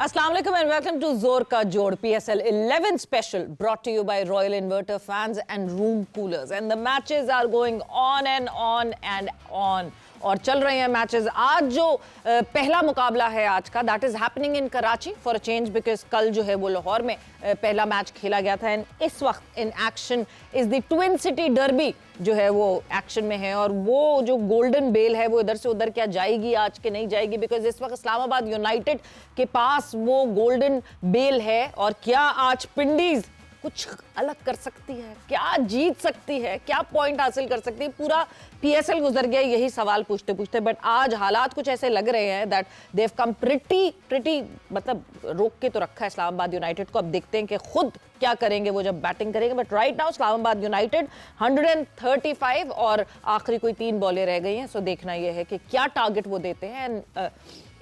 Assalamu alaikum and welcome to Zor Ka Jod PSL 11 special brought to you by Royal Inverter fans and room coolers. And the matches are going on and on and on. और चल रहे हैं matches. आज जो पहला मुकाबला है आज का that is happening in Karachi for a change because कल जो है वो लाहौर में पहला मैच खेला गया था एंड इस वक्त in action is the twin city derby जो है वो एक्शन में है और वो जो गोल्डन बेल है वो इधर से उधर क्या जाएगी आज के नहीं जाएगी बिकॉज इस वक्त इस्लामाबाद यूनाइटेड के पास वो गोल्डन बेल है और क्या आज पिंडीज कुछ अलग कर सकती है, क्या जीत सकती है, क्या पॉइंट हासिल कर सकती है। पूरा पीएसएल गुजर गया यही सवाल पूछते पूछते, बट आज हालात कुछ ऐसे लग रहे हैं that they have come pretty मतलब रोक के तो रखा है इस्लामाबाद यूनाइटेड को। अब देखते हैं कि खुद क्या करेंगे वो जब बैटिंग करेंगे। But right now Islamabad United 135 और आखिरी कोई 3 बॉलें रह गई हैं। सो देखना यह है कि क्या टारगेट वो देते हैं।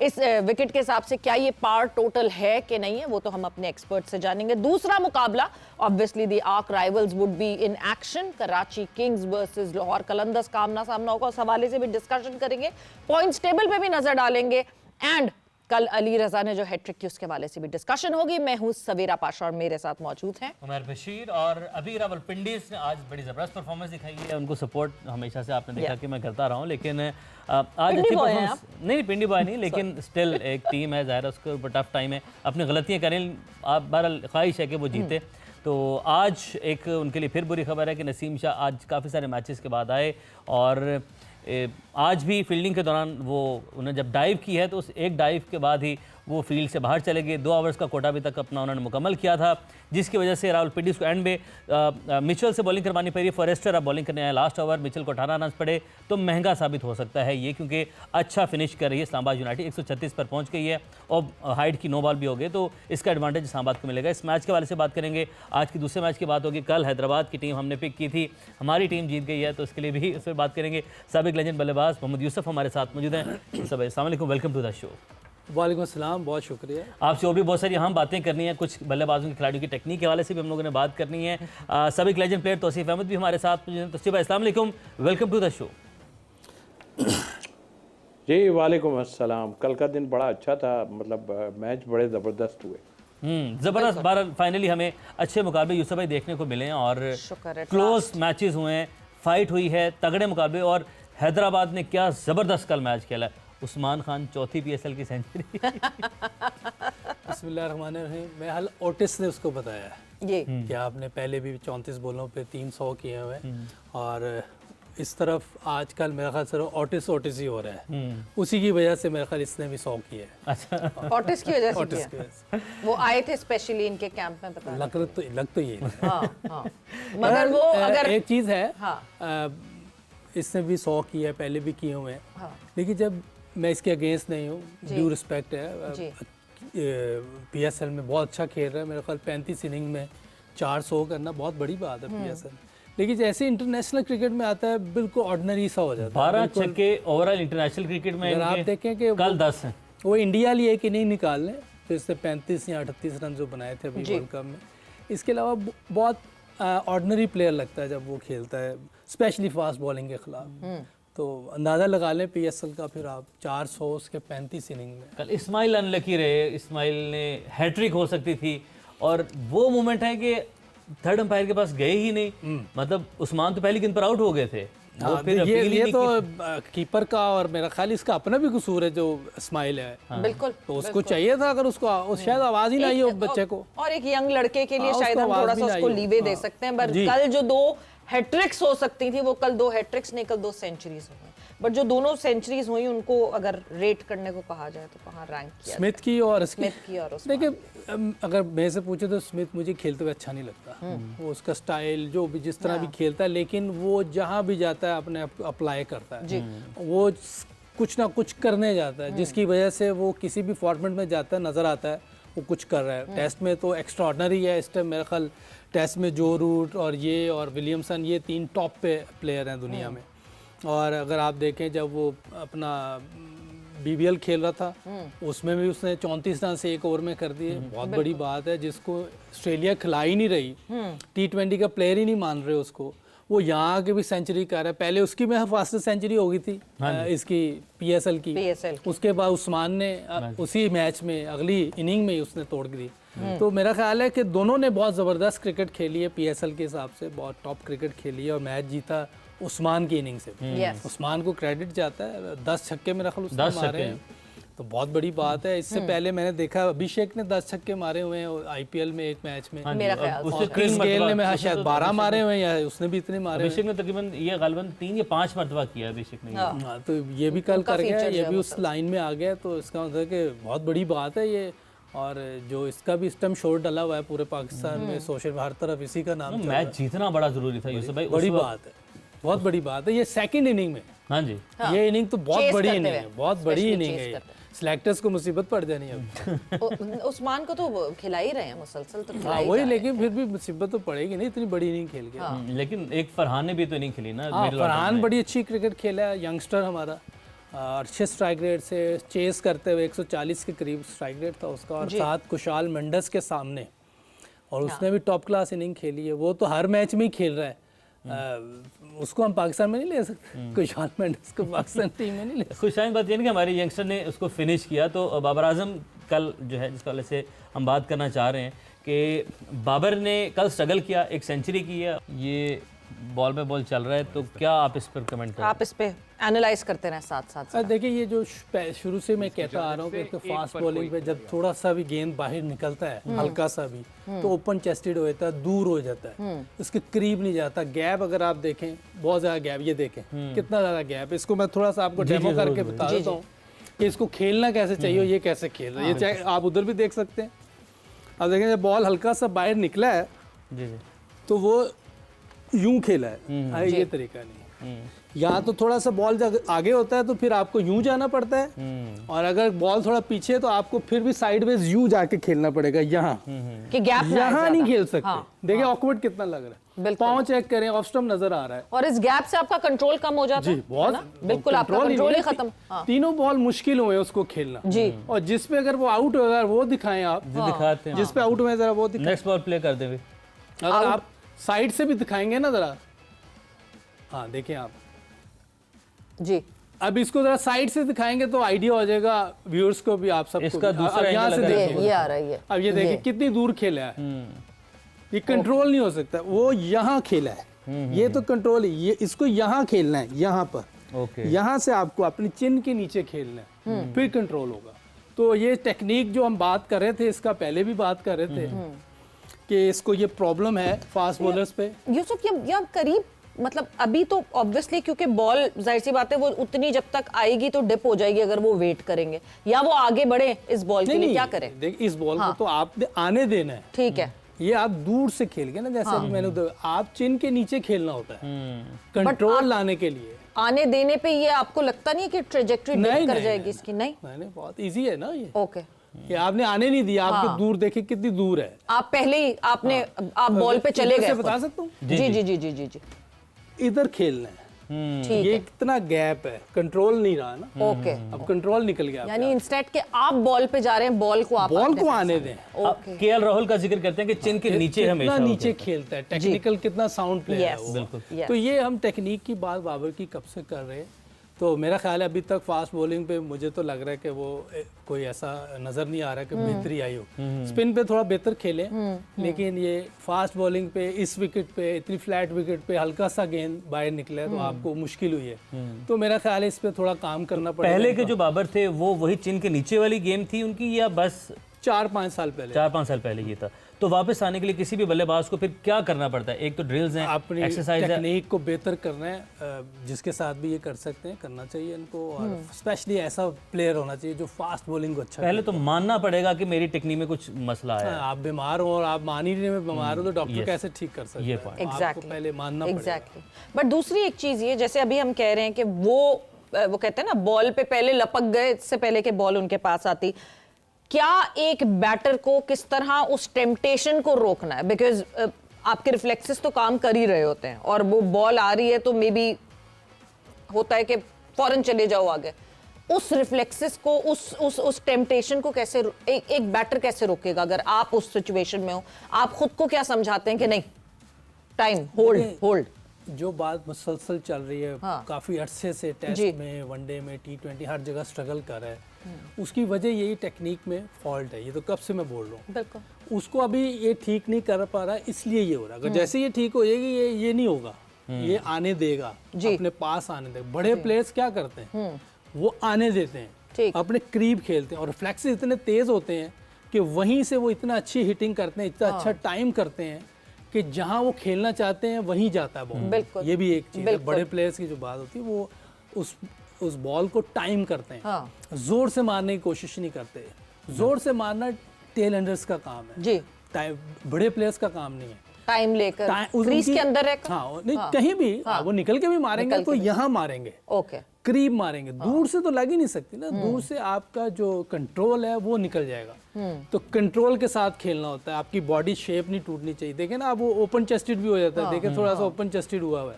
इस विकेट के हिसाब से क्या ये पार टोटल है कि नहीं है वो तो हम अपने एक्सपर्ट से जानेंगे। दूसरा मुकाबला obviously the arc rivals would be in action, Karachi Kings versus Lahore Qalandars का आमना सामना होगा। उस हवाले से भी डिस्कशन करेंगे, पॉइंट्स टेबल पे भी नजर डालेंगे एंड कल अली रजा ने जो हैट्रिक की उसके हवाले से भी डिस्कशन होगी। मैं हूं सवेरा पाशा और मेरे साथ मौजूद हैं उमर बशीर और अभी रावलपिंडी ने आज बड़ी ज़बरदस्त परफॉर्मेंस दिखाई है। उनको सपोर्ट हमेशा से आपने देखा कि मैं करता रहा हूँ, लेकिन आज अच्छी परफॉर्मेंस नहीं, पिंडी बॉय नहीं, लेकिन स्टिल एक टीम है, ज़ाहिर है उसके ऊपर टफ टाइम है, अपनी गलतियाँ करें, आप बहरहाल ख्वाहिश है कि वो जीते। तो आज एक उनके लिए फिर बुरी खबर है कि नसीम शाह आज काफ़ी सारे मैचेस के बाद आए और आज भी फील्डिंग के दौरान वो उन्होंने जब डाइव की है तो उस एक डाइव के बाद ही वो फील्ड से बाहर चले गए। 2 ओवर्स का कोटा अभी तक अपना उन्होंने मुकम्मल किया था, जिसकी वजह से रावलपिंडी को एंड में मिचेल से बॉलिंग करवानी पड़ी। फॉरेस्टर अब बॉलिंग करने आया लास्ट ओवर, मिचेल को 18 रन पड़े, तो महंगा साबित हो सकता है ये, क्योंकि अच्छा फिनिश कर रही है इस्लामाबाद यूनाइटेड, 136 पर पहुंच गई है और हाइट की 9 बॉल भी हो गए, तो इसका एडवांटेज इस्लामाबाद को मिलेगा। इस मैच के वाले से बात करेंगे। आज की दूसरे मैच की बात होगी। कल हैदराबाद की टीम हमने पिक की थी, हमारी टीम जीत गई है, तो इसके लिए भी उस पर बात करेंगे। साबिक लेजेंड बल्लेबाज मोहम्मद यूसुफ हमारे साथ मौजूद हैं। सब अस्सलाम वालेकुम, वेलकम टू द शो। वालेकुम अस्सलाम, बहुत शुक्रिया। आपसे और भी बहुत सारी हम बातें करनी है, कुछ बल्लेबाजों के खिलाड़ियों की टेक्निक के हवाले से भी हम लोगों ने बात करनी है। सभी लेजेंड प्लेयर तौसीफ अहमद भी हमारे साथ। तौसीफ भाई अस्सलाम वालेकुम, वेलकम टू द शो। जी वालेकुम अस्सलाम। कल का दिन बड़ा अच्छा था, मतलब मैच बड़े ज़बरदस्त हुए। ज़बरदस्त। बार फाइनली हमें अच्छे मुकाबले यूसुफ भाई देखने को मिले हैं और क्लोज मैचेस हुए हैं, फाइट हुई है, तगड़े मुकाबले। और हैदराबाद ने क्या ज़बरदस्त कल मैच खेला। उस्मान खान चौथी पीएसएल की सेंचुरी। बिस्मिल्लाहिर्रहमानिर्रहीम। मैं हाल ओटिस ने उसको बताया ये कि आपने पहले भी 34 बॉलों पे 300 किए हुए और इस तरफ आजकल मेरा ख्याल सिर्फ ओटिस ही हो रहा है। उसी की वजह से मेरा ख्याल इसने भी 100 किए हैं। अच्छा, ओटिस की वजह से किया। वो आए थे स्पेशली इनके कैंप में, पता लग तो ये हाँ। मगर वो अगर एक चीज़ है, हाँ। इसने भी 100 किए हैं, पहले भी किए हुए हैं, हाँ। लेकिन जब मैं इसके अगेंस्ट नहीं हूँ, ड्यू रिस्पेक्ट है, पीएसएल में बहुत अच्छा खेल रहा है। मेरे ख्याल 35 इनिंग में 400 करना बहुत बड़ी बात है पीएसएल। लेकिन जैसे इंटरनेशनल क्रिकेट में आता है बिल्कुल ऑर्डिनरी सा हो जाता है। 12 छक्के ओवरऑल इंटरनेशनल क्रिकेट में अगर आप देखें कि कल 10 हैं, वो इंडिया लिए एक इनिंग निकाल लें तो इससे 35 या 38 रन जो बनाए थे अभी वर्ल्ड कप में। इसके अलावा बहुत ऑर्डिनरी प्लेयर लगता है जब वो खेलता है, स्पेशली फास्ट बॉलिंग के खिलाफ। तो अंदाज़ा लगा लें पीएसएल का, फिर आप 400 उसके 35 इनिंग में। कल इस्माइल अनलकी रहे, इस्माइल ने हैट्रिक हो सकती थी और वो मोमेंट है कि थर्ड अंपायर के पास गए ही नहीं। मतलब उस्मान तो पहली गेंद पर आउट हो गए थे। फिर ये तो कीपर का और मेरा ख्याल इसका अपना भी कसूर है जो इस्माइल है। बिल्कुल, तो उसको चाहिए था, अगर उसको शायद आवाज़ ही ना आई हो बच्चे को। और एक यंग लड़के के लिए शायद हम थोड़ा सा उसको लीवे दे सकते हैं। बट कल जो 2 हैट्रिक्स हो सकती थी वो कल 2 हैट्रिक्स नहीं, कल 2 सेंचुरीज हुई। बट जो दोनों सेंचुरीज हुई उनको अगर रेट करने को कहा जाए तो कहाँ रैंक किया? स्मिथ की और देखिए, अगर मेरे से पूछे तो स्मिथ मुझे खेलते हुए अच्छा नहीं लगता। वो उसका स्टाइल जो भी जिस तरह भी खेलता है, लेकिन वो जहाँ भी जाता है अपने आप अप्लाई करता है। वो कुछ ना कुछ करने जाता है, जिसकी वजह से वो किसी भी फॉर्मेट में जाता है, नज़र आता है वो कुछ कर रहा है। टेस्ट में तो एक्स्ट्रा ऑर्डिनरी है इस टाइम। मेरा ख्याल टेस्ट में जो रूट और विलियमसन, ये 3 टॉप पे प्लेयर हैं दुनिया में। और अगर आप देखें जब वो अपना बीबीएल खेल रहा था उसमें भी उसने 34 रन से 1 ओवर में कर दिए। बहुत बड़ी बात है, जिसको ऑस्ट्रेलिया खिला ही नहीं रही, T20 का प्लेयर ही नहीं मान रहे उसको। वो यहाँ के भी सेंचुरी कर रहा है। पहले उसकी में फास्टेस्ट सेंचुरी हो गई थी इसकी PSL की। उसके बाद उस्मान ने उसी मैच में अगली इनिंग में ही उसने तोड़ दी। तो मेरा ख्याल है कि दोनों ने बहुत ज़बरदस्त क्रिकेट खेली है PSL के हिसाब से, बहुत टॉप क्रिकेट खेली है और मैच जीता उस्मान की इनिंग से। उस्मान को क्रेडिट जाता है, 10 छक्के मेरा ख्याल उसने मारे हैं, तो बहुत बड़ी बात है। इससे पहले मैंने देखा अभिषेक ने 10 छक्के मारे हुए हैं IPL में एक मैच में। मेरा ख्याल उसने क्रिस गेल ने शायद 12 मारे हुए हैं, उसने भी इतने मारे। अभिषेक ने तकरीबन ये गालिबन 3 या 5 मरतबा किया अभिषेक ने। हाँ, तो ये भी कल कर गया, ये भी उस लाइन में आ गया, तो इसका मतलब कि बहुत बड़ी बात है ये। और जो इसका भी इस टाइम शोर डला हुआ है पूरे पाकिस्तान में, सोशल हर तरफ इसी का नाम। मैच जीतना बड़ा जरूरी था यूसुफ भाई, बड़ी बात है, बहुत बड़ी बात है। ये सेकंड इनिंग में, हाँ जी, ये इनिंग तो बहुत बड़ी इनिंग है, बहुत बड़ी इनिंग है। सिलेक्टर्स को मुसीबत पड़ जानी है। उस्मान को तो खिला ही रहे हैं मुसलसल, तो खिला हाँ ही वही, जा रहे लेकिन फिर भी मुसीबत तो पड़ेगी नहीं, इतनी बड़ी इनिंग खेल के। लेकिन एक फरहान ने भी तो नहीं खेली ना। हाँ, फरहान बड़ी अच्छी क्रिकेट खेला है, यंगस्टर हमारा, अच्छे स्ट्राइक रेट से चेस करते हुए 140 के करीब स्ट्राइक रेट था उसका, और साथ कुशाल मेंडस के सामने, और उसने भी टॉप क्लास इनिंग खेली है। वो तो हर मैच में ही खेल रहा है, उसको हम पाकिस्तान में नहीं ले सकते, कुशाल मेंडस को पाकिस्तान टीम में नहीं ले सकते। खुशाइन बात ये है कि हमारे यंगस्टर ने उसको फिनिश किया। तो बाबर आजम कल जो है, जिसका वजह से हम बात करना चाह रहे हैं कि बाबर ने कल स्ट्रगल किया, एक सेंचुरी की है, ये बॉल पे बॉल चल रहा है, तो क्या आप इस पर कमेंट करें? आप इस पे एनालाइज करते रहे साथ साथ। देखिए, ये जो शुरू से मैं कहता आ रहा हूँ कि फास्ट बॉलिंग पे जब थोड़ा सा भी गेंद बाहर निकलता है, हल्का सा भी, तो ओपन चेस्टेड हो जाता है, दूर हो जाता है, उसके करीब नहीं जाता। गैप अगर आप देखें, बहुत ज़्यादा गैप, ये देखें कितना ज़्यादा गैप। इसको मैं थोड़ा सा आपको डेमो करके बता देता हूँ कि इसको खेलना कैसे चाहिए, ये कैसे खेल रहा है। ये चाहे आप उधर भी देख सकते हैं। अब देखें, जब बॉल हल्का सा बाहर निकला है तो वो यूं खेला है, ये तरीका नहीं। यहाँ तो थोड़ा सा बॉल जब आगे होता है तो फिर आपको यूं जाना पड़ता है, और अगर बॉल थोड़ा पीछे है तो आपको फिर भी साइडवेज यूं जाके खेलना पड़ेगा। यहाँ कि गैप यहाँ नहीं खेल सकते। देखिए ऑकवर्ड कितना लग रहा है, पाँव चेक करें, ऑफ स्टंप नजर आ रहा है, और इस गैप से आपका कंट्रोल कम हो जाता है। जी, बहुत बिल्कुल, आपका कंट्रोल ही खत्म। तीनों बॉल मुश्किल हुए उसको खेलना जी, और जिसपे अगर वो आउट होगा वो दिखाएं आप, दिखाते हैं जिसपे आउट हुए जरा वो दिखाएं। नेक्स्ट बॉल प्ले कर देंगे। अगर आप साइड से भी दिखाएंगे ना जरा, हाँ देखें आप जी, अब इसको जरा साइड से दिखाएंगे तो आइडिया हो जाएगा व्यूअर्स को भी, आप सबको। इसका दूसरा अब यहाँ से देखिए, ये आ रहा है। अब ये देखिए कितनी दूर खेला है, ये कंट्रोल नहीं हो सकता। वो यहाँ खेला है, ये तो कंट्रोल है, ये इसको यहाँ खेलना है, यहाँ पर, यहाँ से आपको अपनी चिन के नीचे खेलना है, फिर कंट्रोल होगा। तो ये टेक्निक जो हम बात कर रहे थे, इसका पहले भी बात कर रहे थे कि इसको ये प्रॉब्लम है फास्ट बॉलर्स पे। यूसुफ, ये करीब, मतलब अभी तो ऑब्वियसली क्योंकि बॉल, जाहिर सी बात है, वो उतनी जब तक आएगी तो डिप हो जाएगी अगर वो वेट करेंगे, या वो आगे बढ़े इस बॉल के लिए, क्या करें? देख, इस बॉल को तो आपने आने देना है, ठीक है। ये आप दूर से खेल के ना, जैसे अभी मैंने आप चिन के नीचे खेलना होता है कंट्रोल लाने के लिए। आने देने पे ये आपको लगता नहीं है कि ट्रेजेक्टरी डिप कर जाएगी इसकी? नहीं, बहुत इजी है ना ये। ओके, ये आपने आने नहीं दिया, आपके दूर देखे कितनी दूर है, आप पहले ही आपने आप बॉल पे चले गए। बता सकता हूँ, जी जी जी जी जी जी, इधर खेलना है, ठीक ये है। कितना गैप है, कंट्रोल नहीं रहा ना। ओके, अब कंट्रोल निकल गया, यानी इंस्टेड के आप बॉल पे जा रहे हैं, बॉल को आप बॉल को आने दें। ओके, केएल राहुल का जिक्र करते हैं कि चिन के नीचे हमेशा कितना नीचे खेलता है, टेक्निकल कितना साउंड प्लेयर है वो। बिल्कुल। तो ये हम टेक्निक की बात बाबर की कब से कर रहे हैं, तो मेरा ख्याल है अभी तक फास्ट बॉलिंग पे मुझे तो लग रहा है कि वो कोई ऐसा नज़र नहीं आ रहा कि बेहतरी आई हो। स्पिन पे थोड़ा बेहतर खेले, लेकिन ये फास्ट बॉलिंग पे, इस विकेट पे, इतनी फ्लैट विकेट पे हल्का सा गेंद बाहर निकला है तो आपको मुश्किल हुई है। तो मेरा ख्याल है इस पे थोड़ा काम करना पड़ेगा। पहले के जो बाबर थे वो वही चिन के नीचे वाली गेम थी उनकी, या बस 4-5 साल पहले, 4-5 साल पहले ये था? तो वापस आने के लिए किसी भी बल्लेबाज को फिर क्या करना पड़ता है? एक तो ड्रिल्स हैं, अपनी एक्सरसाइज है, टेक्निक को बेहतर करना है, जिसके साथ भी ये कर सकते हैं करना चाहिए इनको, और स्पेशली ऐसा प्लेयर होना चाहिए जो फास्ट बॉलिंग को अच्छा पहले तो मानना पड़ेगा कि मेरी टेक्निक में कुछ मसला है। आप बीमार हो और आप मान ही नहीं बीमार हो तो डॉक्टर कैसे ठीक कर सकते ये हैं? point। आपको पहले मानना पड़ेगा। एग्जैक्टली। बट दूसरी एक चीज ये, जैसे अभी हम कह रहे हैं कि वो कहते हैं ना, बॉल पे पहले लपक गए इससे पहले कि बॉल उनके पास आती, क्या एक बैटर को किस तरह उस टेम्पटेशन को रोकना है? बिकॉज आपके रिफ्लेक्सेस तो काम कर ही रहे होते हैं, और वो बॉल आ रही है तो मे बी होता है कि फौरन चले जाओ आगे। उस रिफ्लेक्सेस को, उस टेम्पटेशन को कैसे एक बैटर कैसे रोकेगा? अगर आप उस सिचुएशन में हो, आप खुद को क्या समझाते हैं कि नहीं, टाइम, होल्ड? जो बात मुसलसल चल रही है, हाँ। काफी अरसे से जी। टेस्ट में, वनडे में, T20 हर जगह स्ट्रगल कर रहा है, उसकी वजह यही टेक्निक में फॉल्ट है। ये तो कब से मैं बोल रहा हूँ, बिल्कुल उसको अभी ये ठीक नहीं कर पा रहा, इसलिए ये हो रहा। अगर जैसे ये ठीक हो जाएगी, ये नहीं होगा, ये आने देगा, जी। अपने पास आने देगा। बड़े प्लेयर्स क्या करते हैं, वो आने देते ठीक। हैं, अपने करीब खेलते हैं, और रिफ्लेक्सेस इतने तेज होते हैं कि वहीं से वो इतना अच्छी हिटिंग करते हैं, इतना अच्छा टाइम करते हैं कि जहां वो खेलना चाहते हैं वहीं जाता है बॉल। बिल्कुल। ये भी एक चीज़ है। बिल्कुल। बड़े प्लेयर्स की जो बात होती है, वो उस बॉल को टाइम करते हैं, हाँ। जोर से मारने की कोशिश नहीं करते। जोर से मारना टेल एंडर्स का काम है, जी। बड़े प्लेयर्स का काम नहीं है। टाइम लेकर टाइम- क्रीज उनकी- के अंदर रहकर हाँ, नहीं कहीं भी वो निकल के भी मारेंगे निकल तो के भी। यहाँ मारेंगे, ओके करीब मारेंगे, दूर से तो लग ही नहीं सकती ना। दूर से आपका जो कंट्रोल है वो निकल जाएगा। तो कंट्रोल के साथ खेलना होता है, आपकी बॉडी शेप नहीं टूटनी चाहिए। देखें ना, आप वो ओपन चेस्टेड भी हो जाता है, देखें थोड़ा सा ओपन चेस्टेड हुआ है,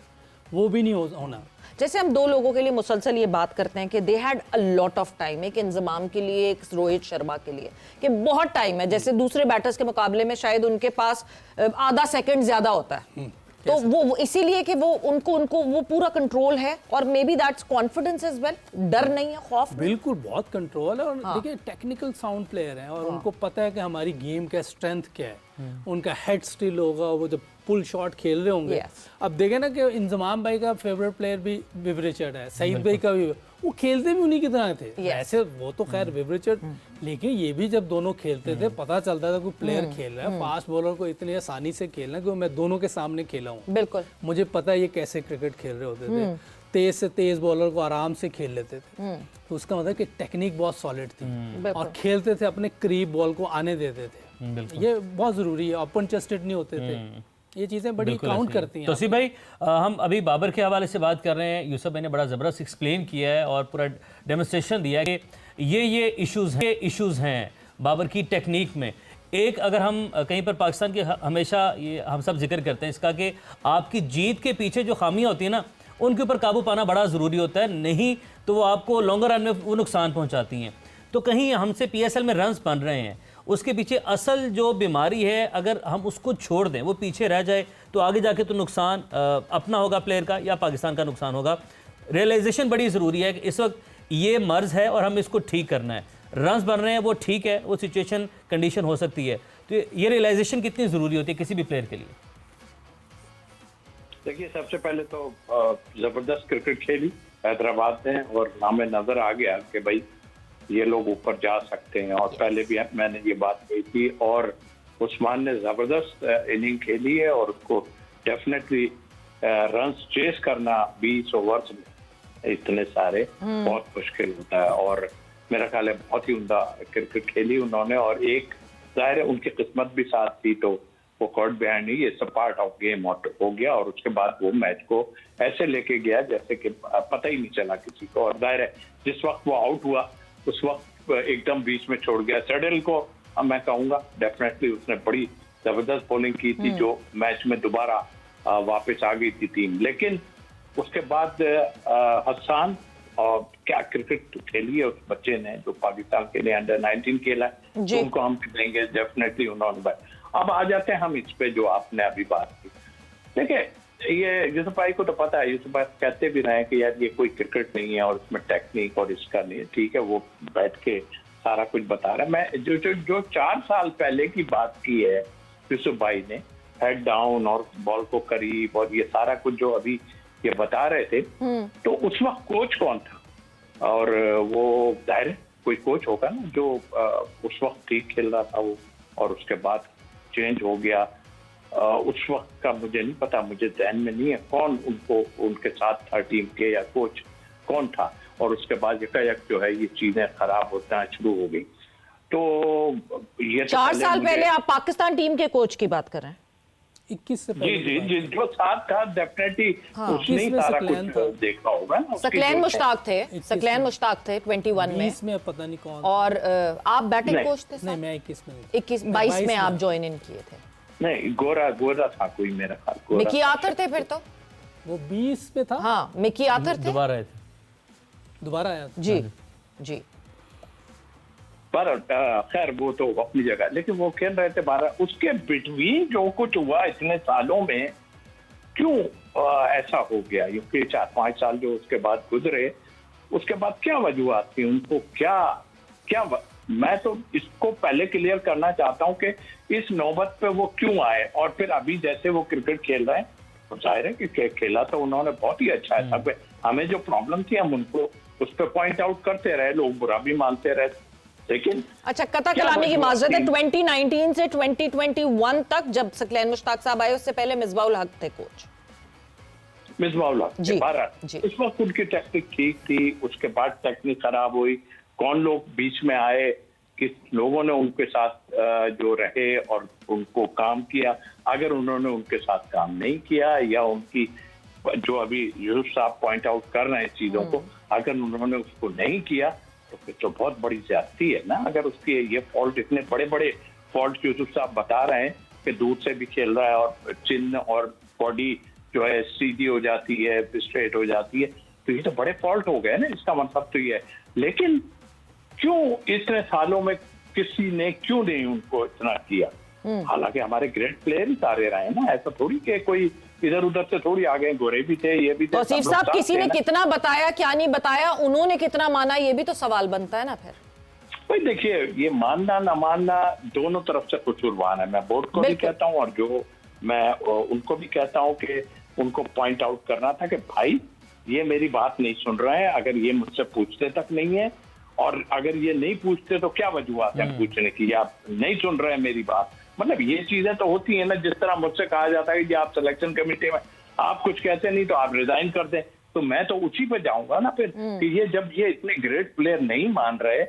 वो भी नहीं होना। जैसे हम दो लोगों के लिए मुसलसल ये बात करते हैं कि they had a lot of time, एक इंजमाम के लिए, एक रोहित शर्मा के लिए, कि बहुत टाइम है। जैसे दूसरे बैटर्स के मुकाबले में शायद उनके पास आधा सेकंड ज्यादा होता है, तो वो इसीलिए कि वो उनको वो पूरा कंट्रोल है, और may be that's confidence as well, डर नहीं है, खौफ नहीं। बिल्कुल, बहुत कंट्रोल है। और देखिए, टेक्निकल साउंड प्लेयर हैं, और उनको पता है कि हमारी गेम का स्ट्रेंथ क्या है। उनका हेड स्टिल होगा, वो जब पुल शॉट खेल रहे होंगे। Yes. अब देखें ना कि इंजमाम भाई का फेवरेट प्लेयर भी विव रिचर्ड है, सईद भाई का भी, वो खेलते भी उन्हीं की तरह थे। Yes. ऐसे वो तो खैर विव रिचर्ड, लेकिन ये भी जब दोनों खेलते थे, पता चलता था कोई प्लेयर खेल रहा है, फास्ट बॉलर को इतनी आसानी से खेलना, क्योंकि मैं दोनों के सामने खेला हूँ, बिल्कुल मुझे पता है ये कैसे क्रिकेट खेल रहे होते थे। तेज से तेज बॉलर को आराम से खेल लेते थे, तो उसका मतलब कि टेक्निक बहुत सॉलिड थी, और खेलते थे अपने करीब बॉल को आने देते थे। ये बहुत जरूरी है, ओपन चेस्टेड नहीं होते थे। ये चीजें बड़ी काउंट करती हैं। तौसीफ भाई, हम अभी बाबर के हवाले से बात कर रहे हैं। यूसुफ भाई ने बड़ा ज़बरदस्त एक्सप्लेन किया है और पूरा डेमोन्स्ट्रेशन दिया है कि ये इश्यूज़ हैं बाबर की टेक्निक में। एक अगर हम कहीं पर पाकिस्तान के हमेशा ये हम सब जिक्र करते हैं इसका कि आपकी जीत के पीछे जो खामियां होती हैं ना, उनके ऊपर काबू पाना बड़ा ज़रूरी होता है, नहीं तो वो आपको लॉन्गर रन में वो नुकसान पहुँचाती हैं। तो कहीं हमसे PSL में रन्स बन रहे हैं, उसके पीछे असल जो बीमारी है, अगर हम उसको छोड़ दें, वो पीछे रह जाए, तो आगे जाके तो नुकसान अपना होगा प्लेयर का या पाकिस्तान का नुकसान होगा। रियलाइजेशन बड़ी ज़रूरी है कि इस वक्त ये मर्ज़ है और हमें इसको ठीक करना है। रन्स बन रहे हैं, वो ठीक है, वो सिचुएशन कंडीशन हो सकती है, तो ये रियलाइजेशन कितनी ज़रूरी होती है किसी भी प्लेयर के लिए? देखिए, सबसे पहले तो ज़बरदस्त क्रिकेट खेली हैदराबाद ने, और हमें नज़र आ गया कि भाई ये लोग ऊपर जा सकते हैं। और पहले भी मैंने ये बात कही थी, और उस्मान ने ज़बरदस्त इनिंग खेली है, और उसको डेफिनेटली रन्स चेस करना 20 ओवर्स में इतने सारे बहुत मुश्किल होता है। और मेरा ख्याल है बहुत ही उम्दा क्रिकेट खेली उन्होंने, और एक जाहिर है उनकी किस्मत भी साथ थी, तो वो कॉट बिहाइंड नहीं, ये सब पार्ट ऑफ गेम हो गया। और उसके बाद वो मैच को ऐसे लेके गया जैसे कि पता ही नहीं चला किसी को। और जाहिर है जिस वक्त वो आउट हुआ उस वक्त एकदम बीच में छोड़ गया। सेडल को मैं कहूँगा डेफिनेटली उसने बड़ी जबरदस्त बॉलिंग की थी, जो मैच में दोबारा वापस आ गई थी टीम। लेकिन उसके बाद हसन और क्या क्रिकेट खेली है उस बच्चे ने, जो पाकिस्तान के लिए अंडर 19 खेला है, तो उनको हम देंगे डेफिनेटली उन्होंने। अब आ जाते हैं हम इस पे जो आपने अभी बात की। देखिए, ये यूसुफ भाई को तो पता है, यूसुफ भाई कहते भी रहे कि यार ये कोई क्रिकेट नहीं है और इसमें टेक्निक और इसका नहीं है। ठीक है, वो बैठ के सारा कुछ बता रहा है। मैं जो 4 साल पहले की बात की है यूसुफ भाई ने, हेड डाउन और बॉल को करीब और ये सारा कुछ जो अभी ये बता रहे थे, तो उस वक्त कोच कौन था? और वो जाहिर कोई कोच होगा ना जो उस वक्त ठीक खेल रहा था वो, और उसके बाद चेंज हो गया। उस वक्त का मुझे नहीं पता, मुझे ध्यान में नहीं है कौन उनको उनके साथ था टीम के, या कोच कौन था। और उसके बाद यकायक जो है ये चीजें खराब होना शुरू हो गई। तो ये 4 साल पहले आप पाकिस्तान टीम के कोच की बात कर रहे हैं? 21 से पहले जी, जो साथ था डेफिनेटली उसने ही सारा कुछ देखा होगा ना। सकलैन मुश्ताक थे, सकलैन मुश्ताक थे 21 में, 20 में पता नहीं कौन। और आप बैटिंग कोच थे? नहीं, मैं 21 में, 22 में आप ज्वाइन इन किए थे। नहीं, गोरा था कोई मेरा ख्याल। मिकी आथर थे फिर तो? वो 20 में था। हाँ, मिकी आथर थे, दोबारा आया था। जी जी। पर खैर वो तो अपनी जगह, लेकिन वो खेल रहे थे 12। उसके बिटवीन जो कुछ हुआ इतने सालों में, क्यों ऐसा हो गया? क्योंकि 4-5 साल जो उसके बाद गुजरे, उसके बाद क्या वजूहत थी उनको? मैं तो इसको पहले क्लियर करना चाहता हूं कि इस नौबत पे वो क्यों आए, और फिर अभी जैसे वो क्रिकेट खेल रहे हैं तो जाहिर है कि खेला तो उन्होंने बहुत ही अच्छा है। सब हमें जो प्रॉब्लम थी हम उनको उस पर पॉइंट आउट करते रहे, लोग बुरा भी मानते रहे, लेकिन अच्छा, कता कलामी की माजरत है, 2019 से 2021 तक जब सकलैन मुश्ताक साहब आए, उससे पहले मिसबाउल हक थे कोच। मिसबाउल हक जी, 12 जी। उस वक्त उनकी टेक्निक ठीक थी, उसके बाद टेक्निक खराब हुई। कौन लोग बीच में आए, किस लोगों ने उनके साथ जो रहे और उनको काम किया? अगर उन्होंने उनके साथ काम नहीं किया, या उनकी जो अभी यूसुफ साहब पॉइंट आउट कर रहे हैं चीजों को, अगर उन्होंने उसको नहीं किया तो फिर तो बहुत बड़ी ज्यादती है ना। अगर उसके ये फॉल्ट, इतने बड़े बड़े फॉल्ट यूसुफ साहब बता रहे हैं कि दूर से भी खेल रहा है और चिन्ह और बॉडी जो है सीधी हो जाती है, स्ट्रेट हो जाती है, तो ये तो बड़े फॉल्ट हो गए ना। इसका मतलब तो ये है, लेकिन क्यों इतने सालों में किसी ने क्यों नहीं उनको इतना किया? हालांकि हमारे ग्रेट प्लेयर ही सारे रहे हैं ना, ऐसा थोड़ी कि कोई इधर उधर से थोड़ी आ गए, गोरे भी थे, ये भी थे। तौसीफ साहब, किसी ने कितना बताया, क्या नहीं बताया, उन्होंने कितना माना, ये भी तो सवाल बनता है ना फिर। भाई देखिए, ये मानना ना मानना दोनों तरफ से कसूरवान है। मैं बोर्ड को भी कहता हूँ और जो मैं उनको भी कहता हूँ कि उनको पॉइंट आउट करना था कि भाई ये मेरी बात नहीं सुन रहे हैं। अगर ये मुझसे पूछते तक नहीं है, और अगर ये नहीं पूछते तो क्या वजूहत है पूछने की? आप नहीं सुन रहे हैं मेरी बात, मतलब ये चीजें तो होती है ना। जिस तरह मुझसे कहा जाता है कि आप सिलेक्शन कमेटी में आप कुछ कहते नहीं तो आप रिजाइन कर दें, तो मैं तो उसी पे जाऊंगा ना फिर कि ये जब ये इतने ग्रेट प्लेयर नहीं मान रहे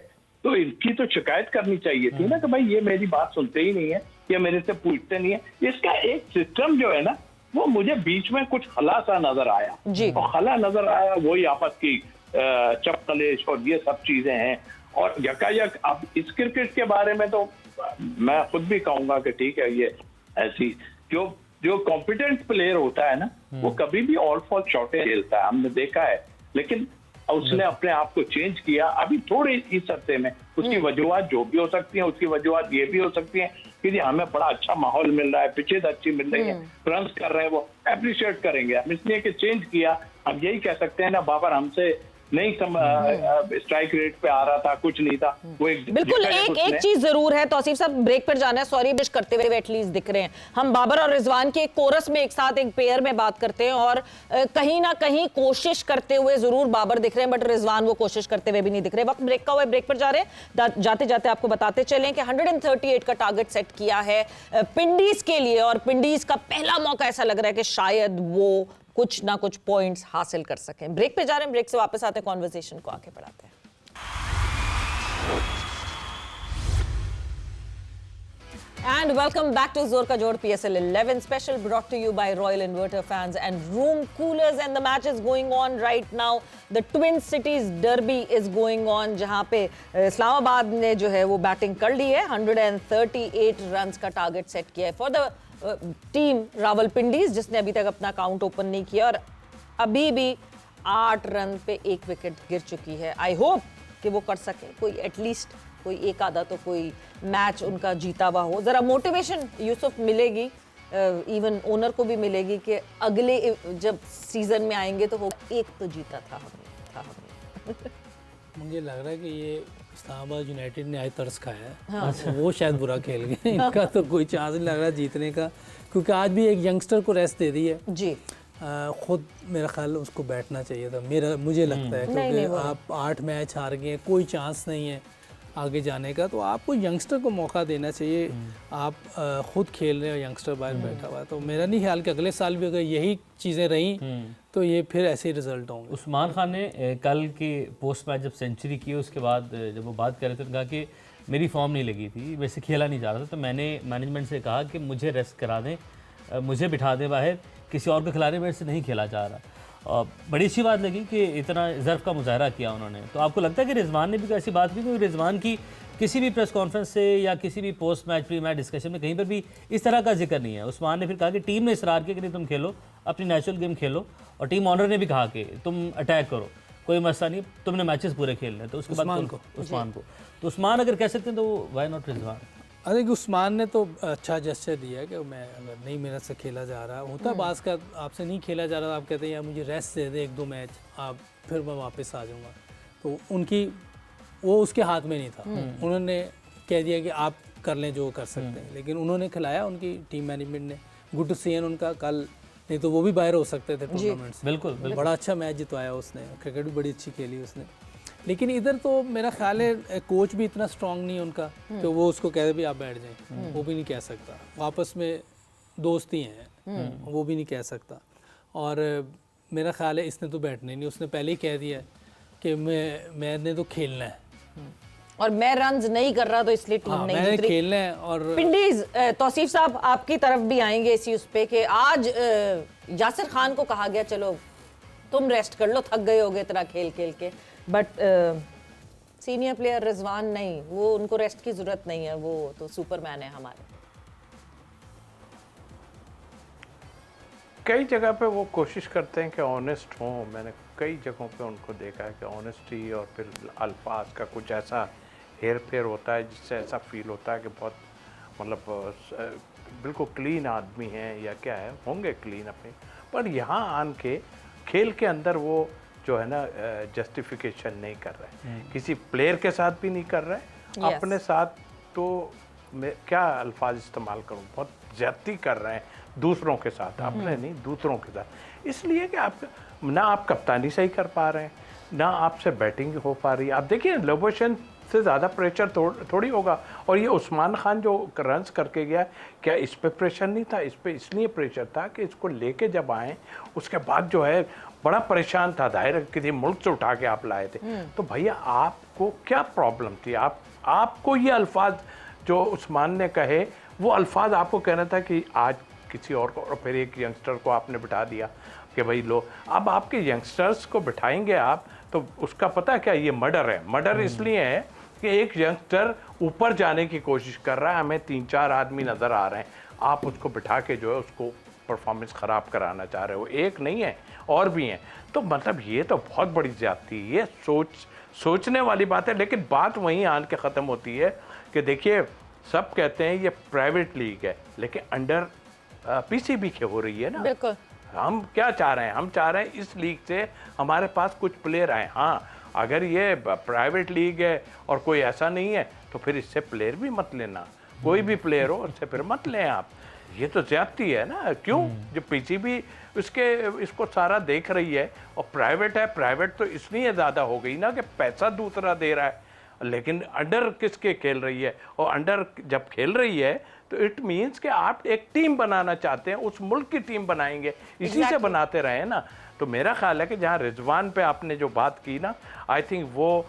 तो इनकी तो शिकायत करनी चाहिए थी ना कि भाई ये मेरी बात सुनते ही नहीं है, ये मेरे से पूछते नहीं है। इसका एक सिस्टम जो है ना, वो मुझे बीच में कुछ खला सा नजर आया जी। और खला नजर आया वही आपस की चपकलेश और ये सब चीजें हैं। और यकायक अब इस क्रिकेट के बारे में तो मैं खुद भी कहूंगा कि ठीक है, ये ऐसी जो कॉम्पिटेंट प्लेयर होता है ना, वो कभी भी ऑल फॉल शॉटे खेलता है, हमने देखा है। लेकिन उसने अपने आप को चेंज किया अभी थोड़े इस हफ्ते में। उसकी वजूहत जो भी हो सकती है, उसकी वजूहत ये भी हो सकती है कि हमें बड़ा अच्छा माहौल मिल रहा है, पिचेज अच्छी मिल रही है, रन कर रहे हैं, वो अप्रिशिएट करेंगे हम, इसलिए कि चेंज किया। हम यही कह सकते हैं ना, बाबर हमसे नहीं स्ट्राइक रेट पे आ रहा था, कुछ नहीं था वो बिल्कुल। एक चीज जरूर है, तौसीफ साहब ब्रेक पर जाना है, सॉरी विश करते हुए एटलीस्ट दिख रहे हैं। हम बाबर और रिजवान के एक कोरस में एक साथ एक पेयर में बात करते हैं और कहीं ना कहीं कोशिश करते हुए जरूर बाबर दिख रहे हैं, बट रिजवान वो कोशिश करते हुए भी नहीं दिख रहे। वक्त ब्रेक का हुआ, ब्रेक पर जा रहे हैं। जाते जाते आपको बताते चलें कि 138 का टारगेट सेट किया है पिंडीज के लिए, और पिंडीज का पहला मौका ऐसा लग रहा है कि शायद वो कुछ ना कुछ पॉइंट्स हासिल कर सकें। ब्रेक पे जा रहे हैं, ब्रेक से वापस आते हैं, कॉन्वर्सेशन को आगे बढ़ाते हैं। And welcome back to Zor Ka Jod PSL 11 special, brought to you by Royal Inverter fans and room coolers, and the match is going on right now. The Twin Cities Derby is going on, जहां पे इस्लामाबाद ने जो है वो batting कर ली है। 138 runs का target set किया है फॉर द टीम रावलपिंडीज, जिसने अभी तक अपना अकाउंट ओपन नहीं किया और अभी भी 8 रन पे 1 विकेट गिर चुकी है। आई होप कि वो कर सके, कोई एटलीस्ट कोई एक आधा तो कोई मैच उनका जीता हुआ हो। जरा मोटिवेशन यूसुफ मिलेगी, इवन ओनर को भी मिलेगी कि अगले जब सीजन में आएंगे तो वो एक तो जीता था हमने। मुझे लग रहा है कि ये इस्लामाबाद यूनाइटेड ने आज तरस खाया है। हाँ। वो शायद बुरा खेल गए। इनका तो कोई चांस नहीं लग रहा जीतने का, क्योंकि आज भी एक यंगस्टर को रेस्ट दे दी है जी। खुद मेरा ख्याल उसको बैठना चाहिए था, मुझे लगता है, क्योंकि आप 8 मैच हार गए, कोई चांस नहीं है आगे जाने का, तो आपको यंगस्टर को मौका देना चाहिए। आप खुद खेल रहे हो, यंगस्टर बाहर बैठा हुआ है, तो मेरा नहीं ख्याल कि अगले साल भी अगर यही चीज़ें रहीं तो ये फिर ऐसे ही रिजल्ट होंगे। उस्मान खान ने कल के पोस्ट मैच जब सेंचुरी की, उसके बाद जब वो बात कर रहे थे, उन्होंने कहा कि मेरी फॉर्म नहीं लगी थी, वैसे खेला नहीं जा रहा था, तो मैंने मैनेजमेंट से कहा कि मुझे रेस्ट करा दें, मुझे बिठा दें बाहर, किसी और को खिला रहे, मेरे से नहीं खेला जा रहा। और बड़ी अच्छी बात लगी कि इतना ज़र्फ़ का मुजाहरा किया उन्होंने। तो आपको लगता है कि रिजवान ने भी कोई ऐसी बात की, क्योंकि रिजवान की किसी भी प्रेस कॉन्फ्रेंस से या किसी भी post match pre match discussion में कहीं पर भी इस तरह का जिक्र नहीं है। उस्मान ने फिर कहा कि टीम ने इसरार किया कि नहीं, तुम खेलो, अपनी नेचुरल गेम खेलो, और टीम ऑनर ने भी कहा कि तुम अटैक करो, कोई मसला नहीं, तुमने मैचेस पूरे खेलने। तो उसके बाद उस्मान को तो उस्मान अगर कह सकते हैं तो वाई नॉट रिजवान? अरे उस्मान ने तो अच्छा जेस्चर दिया है कि मैं अगर नहीं मेरे से खेला जा रहा होता है बास का आपसे नहीं खेला जा रहा, आप कहते हैं यार मुझे रेस्ट दे दे 1-2 मैच, आप फिर मैं वापस आ जाऊँगा। तो उनकी वो उसके हाथ में नहीं था, उन्होंने कह दिया कि आप कर लें जो कर सकते हैं, लेकिन उन्होंने खिलाया उनकी टीम मैनेजमेंट ने। गुड टू सी उनका कल, नहीं तो वो भी बाहर हो सकते थे टूर्नामेंट से। बिल्कुल बड़ा अच्छा मैच जितवाया उसने, क्रिकेट भी बड़ी अच्छी खेली उसने। लेकिन इधर तो मेरा ख्याल है कोच भी इतना स्ट्रांग नहीं है उनका कि वो उसको कह दे भी आप बैठ जाएं, वो भी नहीं कह सकता। आपस में दोस्ती हैं, वो भी नहीं कह सकता। और मेरा ख्याल है इसने तो बैठने नहीं, उसने पहले ही कह दिया है कि मैंने तो खेलना है और मैं रन्स नहीं कर रहा तो इसलिए टीम नहीं मैंने जीत रही। खेलना है। और पिंडीज तौसीफ साहब आपकी तरफ भी आएंगे इसी उस पे कि आज यासिर खान को कहा गया चलो तुम रेस्ट कर लो, थक गए होगे तेरा खेल खेल के, बट सीनियर प्लेयर रिजवान नहीं, वो उनको रेस्ट की जरूरत नहीं है, वो तो सुपरमैन है हमारे। कई जगह पे वो कोशिश करते हैं कि ऑनेस्ट हों। मैंने कई जगहों पे उनको देखा है कि ऑनेस्टी और फिर अल्फाज का कुछ ऐसा हेर फेर होता है जिससे ऐसा फील होता है कि बहुत मतलब बिल्कुल क्लीन आदमी हैं या क्या है, होंगे क्लीन अपने, पर यहाँ आन के खेल के अंदर वो जो है ना जस्टिफिकेशन नहीं कर रहे, किसी प्लेयर के साथ भी नहीं कर रहे, अपने साथ तो मैं क्या अल्फाज इस्तेमाल करूँ, बहुत ज्यादती कर रहे हैं दूसरों के साथ, अपने नहीं दूसरों के साथ। इसलिए कि आप ना आप कप्तानी सही कर पा रहे हैं, ना आपसे बैटिंग हो पा रही है। आप देखिए लोबोशन से ज़्यादा प्रेशर थोड़ी होगा। और ये उस्मान खान जो रन्स करके गया, क्या इस पे प्रेशर नहीं था? इस पे इसलिए प्रेशर था कि इसको लेके जब आए उसके बाद जो है बड़ा परेशान था, जाहिर है किसी मुल्क से उठा के आप लाए थे। तो भैया आपको क्या प्रॉब्लम थी? आपको ये अल्फाज जो उस्मान ने कहे वो अल्फाज आपको कहना था कि आज किसी और को, और फिर एक यंगस्टर को आपने बिठा दिया कि भाई लो। अब आपके यंगस्टर्स को बिठाएंगे आप तो उसका पता क्या, ये मर्डर है। मर्डर इसलिए है कि एक यंगस्टर ऊपर जाने की कोशिश कर रहा है, हमें 3-4 आदमी नज़र आ रहे हैं, आप उसको बिठा के जो है उसको परफॉर्मेंस ख़राब कराना चाह रहे हो। एक नहीं है और भी हैं। तो मतलब ये तो बहुत बड़ी ज़्यादती है, ये सोचने वाली बात है। लेकिन बात वहीं आन के ख़त्म होती है कि देखिए सब कहते हैं ये प्राइवेट लीग है, लेकिन अंडर पीसीबी के हो रही है ना। बिल्कुल। हम क्या चाह रहे हैं? हम चाह रहे हैं इस लीग से हमारे पास कुछ प्लेयर आए। हाँ, अगर ये प्राइवेट लीग है और कोई ऐसा नहीं है तो फिर इससे प्लेयर भी मत लेना, कोई भी प्लेयर हो उससे फिर मत लें आप। ये तो ज्यादती है ना। क्यों? जो पीसीबी इसको सारा देख रही है और प्राइवेट है, प्राइवेट तो इसलिए ज़्यादा हो गई ना कि पैसा दूसरा दे रहा है, लेकिन अंडर किसके खेल रही है? और अंडर जब खेल रही है तो इट मीन्स कि आप एक टीम बनाना चाहते हैं, उस मुल्क की टीम बनाएंगे, इसी से बनाते रहे ना। तो मेरा ख्याल है कि जहाँ रिजवान पे आपने जो बात की ना, आई थिंक वो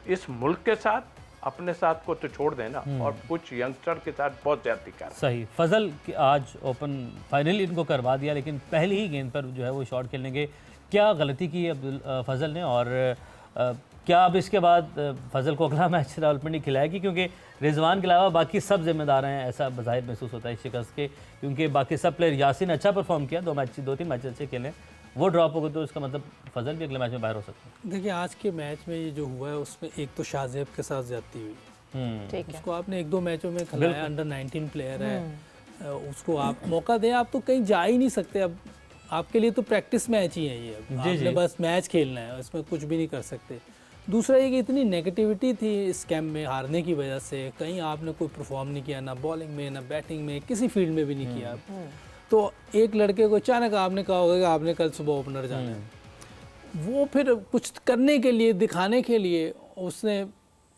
इस मुल्क के साथ, अपने साथ को तो छोड़ देना और कुछ यंगस्टर के साथ बहुत ज्यादा कर। सही। फजल आज ओपन फाइनली इनको करवा दिया, लेकिन पहली ही गेंद पर जो है वो शॉट खेलने के क्या गलती की फजल ने, और क्या अब इसके बाद फजल को अगला मैच रावलपिंडी खिलाएगी? क्योंकि रिजवान के अलावा बाकी सब जिम्मेदार हैं, ऐसा बज़ाहिर महसूस होता है इस शिकस्त के, क्योंकि बाकी सब प्लेयर, यासिन अच्छा परफॉर्म किया, 2-3 मैच अच्छे खेले, वो ड्रॉप हो गए तो इसका मतलब फजल भी अगले मैच में बाहर हो सकता है। देखिए आज के मैच में ये जो हुआ है उसमें एक तो शाहजेब के साथ ज्यादती हुई, ठीक है। उसको आपने 1-2 मैचों में खिलाया, अंडर 19 प्लेयर है, उसको आप मौका दें। आप तो कहीं जा ही नहीं सकते, अब आपके लिए तो प्रैक्टिस मैच ही है ये, आपने बस मैच खेलना है, इसमें कुछ भी नहीं कर सकते। दूसरा ये कि इतनी नेगेटिविटी थी इस कैंप में हारने की वजह से, कहीं आपने कोई परफॉर्म नहीं किया, ना बॉलिंग में ना बैटिंग में, किसी फील्ड में भी नहीं किया। तो एक लड़के को अचानक आपने कहा होगा कि आपने कल सुबह ओपनर जाना है, वो फिर कुछ करने के लिए, दिखाने के लिए उसने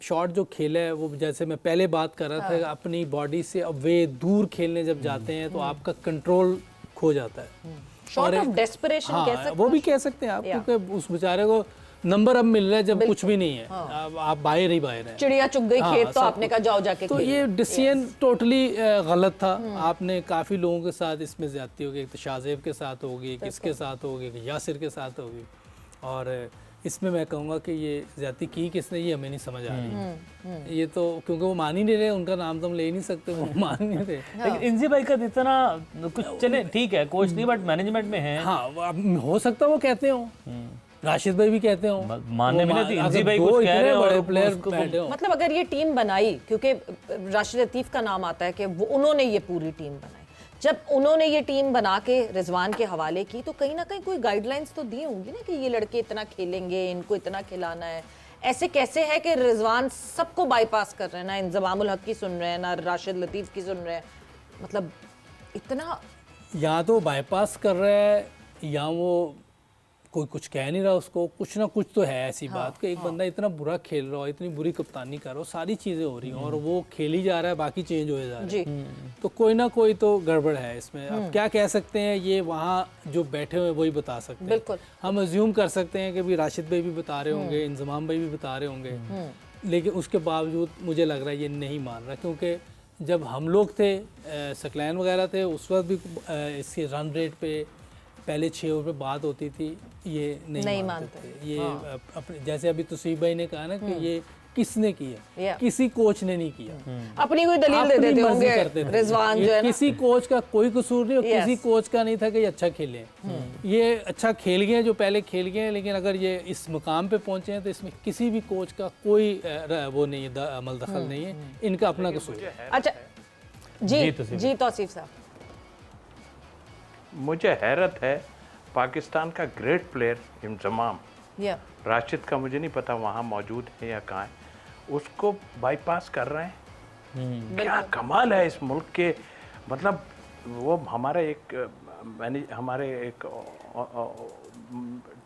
शॉट जो खेला है वो, जैसे मैं पहले बात कर रहा था, अपनी बॉडी से अवे दूर खेलने जब जाते हैं तो आपका कंट्रोल खो जाता है। शॉट ऑफ डेस्परेशन कह सकते हैं, वो भी कह सकते हैं आप, क्योंकि उस बेचारे को नंबर अब मिल रहा है जब कुछ भी नहीं है, आप बाहर ही बाहर हैं, चिड़िया चुग गई खेत तो आपने कहा जाओ जाके तो ये डिसीजन टोटली गलत था। आपने काफ़ी लोगों के साथ इसमें ज्यादती होगी, एक तो शाहजेब के साथ होगी, किसके साथ होगी, यासिर के साथ होगी, और इसमें मैं कहूँगा कि ये ज्यादती की किसने, ये हमें नहीं समझ आ रही। ये तो क्योंकि वो मान ही नहीं रहे, उनका नाम तो हम ले ही नहीं सकते, वो मान नहीं रहे। लेकिन इंजी भाई का इतना कुछ, चले ठीक है कोच नहीं बट मैनेजमेंट में है। हाँ, हो सकता है वो कहते हो राशिद भाई भी कहते हो, मानने में नहीं, इंजी भाई कुछ कह रहे हैं बड़े और प्लेयर उसको- बैठे हो। मतलब अगर ये टीम बनाई, क्योंकि राशिद लतीफ़ का नाम आता है कि वो उन्होंने ये पूरी टीम बनाई, जब उन्होंने ये टीम बना के रिजवान के हवाले की तो कहीं ना कहीं कोई गाइडलाइंस तो दी होंगी ना कि ये लड़के इतना खेलेंगे, इनको इतना खिलाना है। ऐसे कैसे है कि रिजवान सबको बाईपास कर रहे हैं, ना इंजमामुल हक की सुन रहे हैं, ना राशिद लतीफ़ की सुन रहे हैं, मतलब इतना या तो बाईपास कर रहा है या वो कोई कुछ कह नहीं रहा उसको, कुछ ना कुछ तो है ऐसी बात कि एक बंदा इतना बुरा खेल रहा हो, इतनी बुरी कप्तानी कर रहा हो, सारी चीज़ें हो रही हैं और वो खेल ही जा रहा है, बाकी चेंज हो जा रहा है। जी तो कोई ना कोई तो गड़बड़ है इसमें। अब क्या कह सकते हैं, ये वहाँ जो बैठे हुए वही बता सकते हैं। बिल्कुल। हम अज्यूम कर सकते हैं कि भी राशिद भाई भी बता रहे होंगे, इंजमाम भाई भी बता रहे होंगे, लेकिन उसके बावजूद मुझे लग रहा है ये नहीं मान रहा, क्योंकि जब हम लोग थे सकलैन वगैरह थे उस वक्त भी इसके रन रेट पे पहले 6 ओवर पे बात होती थी, ये नहीं मानते थे। ये अपने जैसे अभी तौसीफ भाई ने कहा ना कि ये किसने किया, Yeah. किसी कोच ने नहीं किया, अपनी कोई दलील दे अपनी देते मर्जी होंगे करते थे। रिजवान ये जो है ना। किसी कोच का कोई कसूर नहीं और Yes. किसी कोच का नहीं था कि ये अच्छा खेले। ये अच्छा खेल गए जो पहले खेल गए हैं, लेकिन अगर ये इस मुकाम पे पहुंचे हैं तो इसमें किसी भी कोच का कोई वो नहीं है, अमल दखल नहीं है, इनका अपना कसूर है। अच्छा जी तौसीफ जी तौसीफ साहब, मुझे हैरत है, पाकिस्तान का ग्रेट प्लेयर इंजमाम, या राशिद का मुझे नहीं पता वहाँ मौजूद है या कहाँ है, उसको बाईपास कर रहे हैं। क्या कमाल है इस मुल्क के, मतलब वो हमारे हमारे एक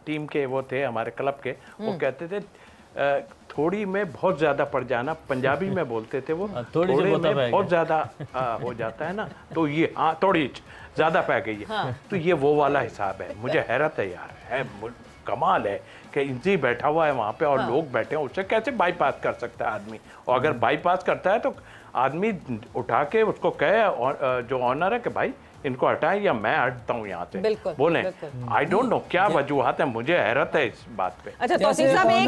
टीम के वो थे, हमारे क्लब के, वो कहते थे थोड़ी में बहुत ज़्यादा पड़ जाना, पंजाबी में बोलते थे वो, थोड़ी थोड़े से में बहुत ज़्यादा हो जाता है ना, तो ये थोड़ी ज़्यादा पै गई है, तो ये वो वाला हिसाब है। मुझे हैरत है यार, है कमाल है कि इंजी बैठा हुआ है वहाँ पे और लोग बैठे हैं, उससे कैसे बाईपास कर सकता है आदमी, और अगर बाईपास करता है तो आदमी उठा के उसको कहे जो ऑनर है कि भाई इनको हटाएं या मैं हटता हूँ यहाँ से, बिल्कुल, बोले। बिल्कुल। आई डोंट नो क्या वजूहत है, मुझे हैरत है इस बात पे। अच्छा तौसीफ साहब एक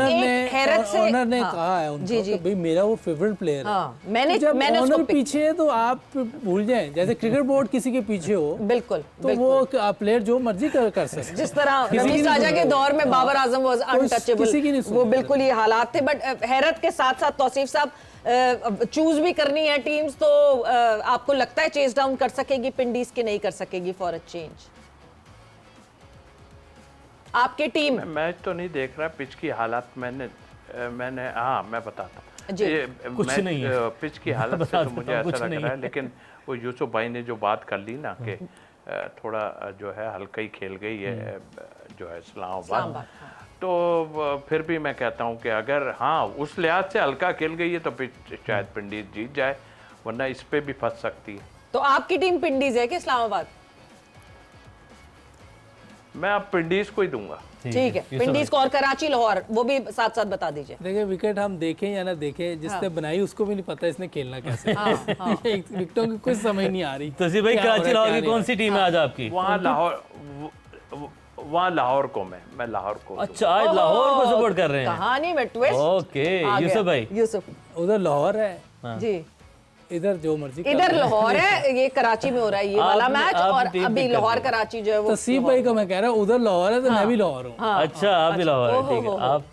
हैरत से ऑनर ने हाँ, कहा है उनको जी जी कि भाई मेरा वो फेवरेट प्लेयर है। हाँ, मैंने तो जब मैंने उसको ऑनर pick- पीछे है तो आप भूल जाएं, जैसे क्रिकेट बोर्ड किसी के पीछे हो बिल्कुल तो बिल्कुल। वो प्लेयर जो मर्जी कर सकते हैं। जिस तरह किसी की रमीज नहीं राजा के सुन दौर में बाबर आजम वाज अनटचेबल, किसी की नहीं सुन वो रहे। बिल्कुल ये हालात थे। बट हैरत के साथ साथ तौसीफ साहब चूज भी करनी है टीम्स, तो आपको लगता है चेस डाउन कर सकेगी पिंडीज के नहीं कर सकेगी फॉर अ चेंज? आपकी टीम मैच तो नहीं देख रहा, पिच की हालात मैंने हाँ मैं बताता हूँ। जी। कुछ नहीं है। पिच की हालत से तो मुझे कुछ ऐसा लग नहीं रहा है, है। लेकिन वो यूसुफ भाई ने जो बात कर ली ना कि थोड़ा जो है हल्का ही खेल गई है जो है इस्लामाबाद, इस्लामाबाद, हाँ। तो फिर भी मैं कहता हूँ कि अगर हाँ उस लिहाज से हल्का खेल गई है तो पिच शायद पिंडीज जीत जाए, वरना इस पे भी फंस सकती है। तो आपकी टीम पिंडीज है कि इस्लामाबाद? मैं अब पिंडीज को ही दूंगा। ठीक है, पिंडीज को और कराची लाहौर वो भी साथ साथ बता दीजिए। देखिए विकेट हम देखें या ना देखें, जिसने बनाई उसको भी नहीं पता इसने खेलना कैसे। विकेटों की कुछ समझ नहीं आ रही। तौसीफ भाई, क्या हो कराची रहा है, लाहौर क्या की नहीं कौन सी टीम है आज आपकी? वहाँ लाहौर को मैं लाहौर को अच्छा, आज लाहौर को सपोर्ट कर रहे हैं। कहानी में ट्विस्ट। ओके, यूसुफ भाई। यूसुफ उधर लाहौर है, जी, इधर जो मर्जी कर इधर ले। लाहौर है, ये कराची में हो रहा है ये वाला मैच, आप और टीम अभी pick कर लाहौर रहे हैं। कराची जो है वो तसीफ भाई को मैं कह रहा हूँ उधर लाहौर है तो मैं भी लाहौर हूँ। अच्छा, आप भी लाहौर है, ओहो, ठीक है। हो, आप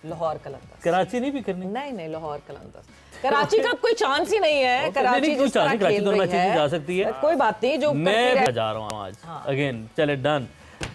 लाहौर कलंदर। कराची नहीं भी करनी? नहीं नहीं, लाहौर कलंदर। कराची का कोई चांस ही नहीं है। कराची नहीं, कोई जिस तरह चांस नहीं, कराची खेल दोनों रही मैचेस है, में जा सकती है। कोई बात नहीं, जो मैं जा रहा हूँ आज अगेन, चले डन,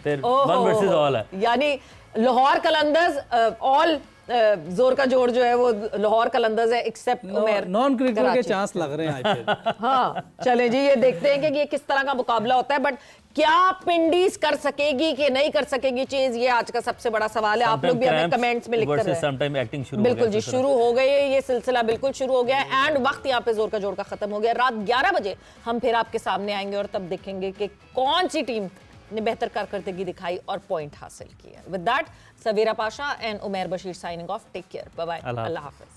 फिर ओहो, 1 वर्सेस ऑल है। यानी लाहौर कलंदर्स ऑल जोर का जोड़ जो है वो लाहौर कलंदर्स है, एक्सेप्ट उमेर नॉन क्रिकेटर के कराची। चांस लग रहे हैं आईपीएल। हाँ चले जी, ये देखते हैं कि ये किस तरह का मुकाबला होता है। बट क्या पिंडीज कर सकेगी कि नहीं कर सकेगी चेज, ये आज का सबसे बड़ा सवाल है। आप लोग भी हमें कमेंट्स में लिखते रहे। समटाइम एक्टिंग शुरू बिल्कुल जी, शुरू हो गई है ये सिलसिला, बिल्कुल शुरू हो गया है। एंड वक्त यहाँ पे जोर का जोड़ का खत्म हो गया। रात 11 बजे हम फिर आपके सामने आएंगे और तब देखेंगे कि कौन सी टीम ने बेहतर कारकर्दगी दिखाई और पॉइंट हासिल किया। With that, Savira Pasha and Umer Bashir signing off. Take care, bye bye, Allah Allah Hafiz.